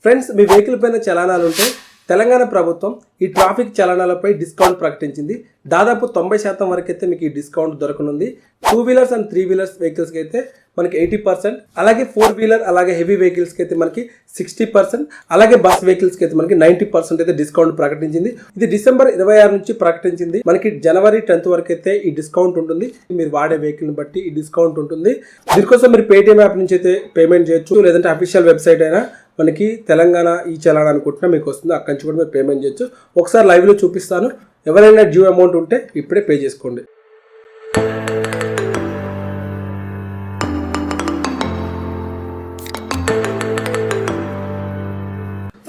Friends, మీ vehicle పైన చలానాలు ఉంటే తెలంగాణ ప్రభుత్వం ఈ ట్రాఫిక్ చలనాలపై డిస్కౌంట్ ప్రకటించింది. దాదాపు 90% వరకు అయితే మీకు ఈ డిస్కౌంట్ దొరకనుంది. 2 వీలర్స్ అండ్ 3 వీలర్స్ వెహికల్స్కి అయితే మనకి 80%, అలాగే 4 వీలర్ అలాగే హెవీ వెహికల్స్కి అయితే మనకి 60%, అలాగే బస్ వెహికల్స్కి అయితే మనకి 90% అయితే డిస్కౌంట్ ప్రకటించింది. ఇది డిసెంబర్ 26 నుంచి ప్రకటించింది. మనకి జనవరి 10th వరకు అయితే ఈ డిస్కౌంట్ ఉంటుంది. మీరు వాడే వెహికల్ని బట్టి ఈ డిస్కౌంట్ ఉంటుంది. దీనికోసం మీరు పేటిఎం యాప్ నుంచి అయితే పేమెంట్ చేయొచ్చు, లేదంటే అఫీషియల్ వెబ్సైట్ అయినా మనకి తెలంగాణ ఈ చలానా అనుకుంటున్నా మీకు వస్తుంది. అక్కడి నుంచి కూడా మీరు పేమెంట్ చేయొచ్చు. ఒకసారి లైవ్లో చూపిస్తాను. ఎవరైనా డ్యూ అమౌంట్ ఉంటే ఇప్పుడే పే చేసుకోండి.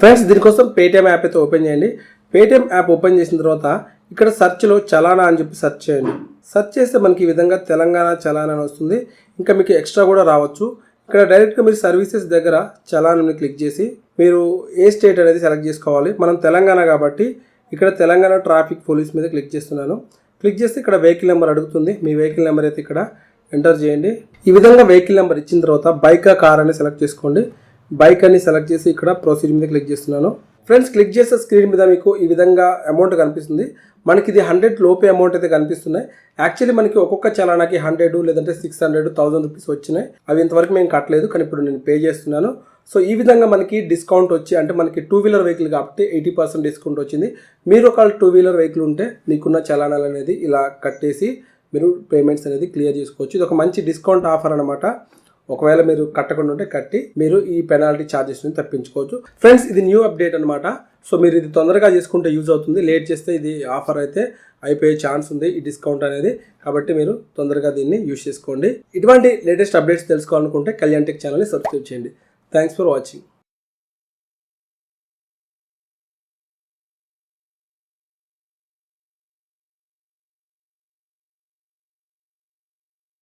ఫ్రెండ్స్, దీనికోసం పేటిఎం యాప్ అయితే ఓపెన్ చేయండి. పేటిఎం యాప్ ఓపెన్ చేసిన తర్వాత ఇక్కడ సెర్చ్లో చలానా అని చెప్పి సెర్చ్ చేయండి. సెర్చ్ చేస్తే మనకి ఈ విధంగా తెలంగాణ చలానా అని వస్తుంది. ఇంకా మీకు ఎక్స్ట్రా కూడా రావచ్చు. ఇక్కడ డైరెక్ట్గా మీరు సర్వీసెస్ దగ్గర చలానాని క్లిక్ చేసి మీరు ఏ స్టేట్ అనేది సెలెక్ట్ చేసుకోవాలి. మనం తెలంగాణ కాబట్టి ఇక్కడ తెలంగాణ ట్రాఫిక్ పోలీస్ మీద క్లిక్ చేస్తున్నాను. క్లిక్ చేస్తే ఇక్కడ వెహికల్ నెంబర్ అడుగుతుంది. మీ వెహికల్ నెంబర్ అయితే ఇక్కడ ఎంటర్ చేయండి. ఈ విధంగా వెహికల్ నెంబర్ ఇచ్చిన తర్వాత బైక్ కార్ అని సెలెక్ట్ చేసుకోండి. బైక్ అని సెలెక్ట్ చేసి ఇక్కడ ప్రొసీడ్ మీద క్లిక్ చేస్తున్నాను. ఫ్రెండ్స్, క్లిక్ చేసే స్క్రీన్ మీద మీకు ఈ విధంగా అమౌంట్ కనిపిస్తుంది. మనకి ఇది 100 లోపే అమౌంట్ అయితే కనిపిస్తున్నాయి. యాక్చువల్లీ మనకి ఒక్కొక్క చలానాకి 100 లేదంటే 600, 1000 రూపీస్ వచ్చినాయి. అవి ఇంతవరకు మేము కట్టలేదు, కానీ ఇప్పుడు నేను పే చేస్తున్నాను. సో ఈ విధంగా మనకి డిస్కౌంట్ వచ్చి, అంటే మనకి 2 వీలర్ వెహికల్ కాబట్టి 80% డిస్కౌంట్ వచ్చింది. మీరు ఒకవేళ 2 వీలర్ వెహికల్ ఉంటే మీకున్న చలానాలు అనేది ఇలా కట్టేసి మీరు పేమెంట్స్ అనేది క్లియర్ చేసుకోవచ్చు. ఇది ఒక మంచి డిస్కౌంట్ ఆఫర్ అనమాట. ఒకవేళ మీరు కట్టకుండా ఉంటే కట్టి మీరు ఈ పెనాల్టీ ఛార్జెస్ ని తప్పించుకోవచ్చు. ఫ్రెండ్స్, ఇది న్యూ అప్డేట్ అనమాట. సో మీరు ఇది తొందరగా చేసుకుంటే యూజ్ అవుతుంది. లేట్ చేస్తే ఇది ఆఫర్ అయితే అయిపోయే ఛాన్స్ ఉంది, ఈ డిస్కౌంట్ అనేది. కాబట్టి మీరు తొందరగా దీన్ని యూజ్ చేసుకోండి. ఇటువంటి లేటెస్ట్ అప్డేట్స్ తెలుసుకోవాలనుకుంటే కళ్యాణ్ టెక్ ఛానల్ని సబ్స్క్రైబ్ చేయండి. Thanks for watching.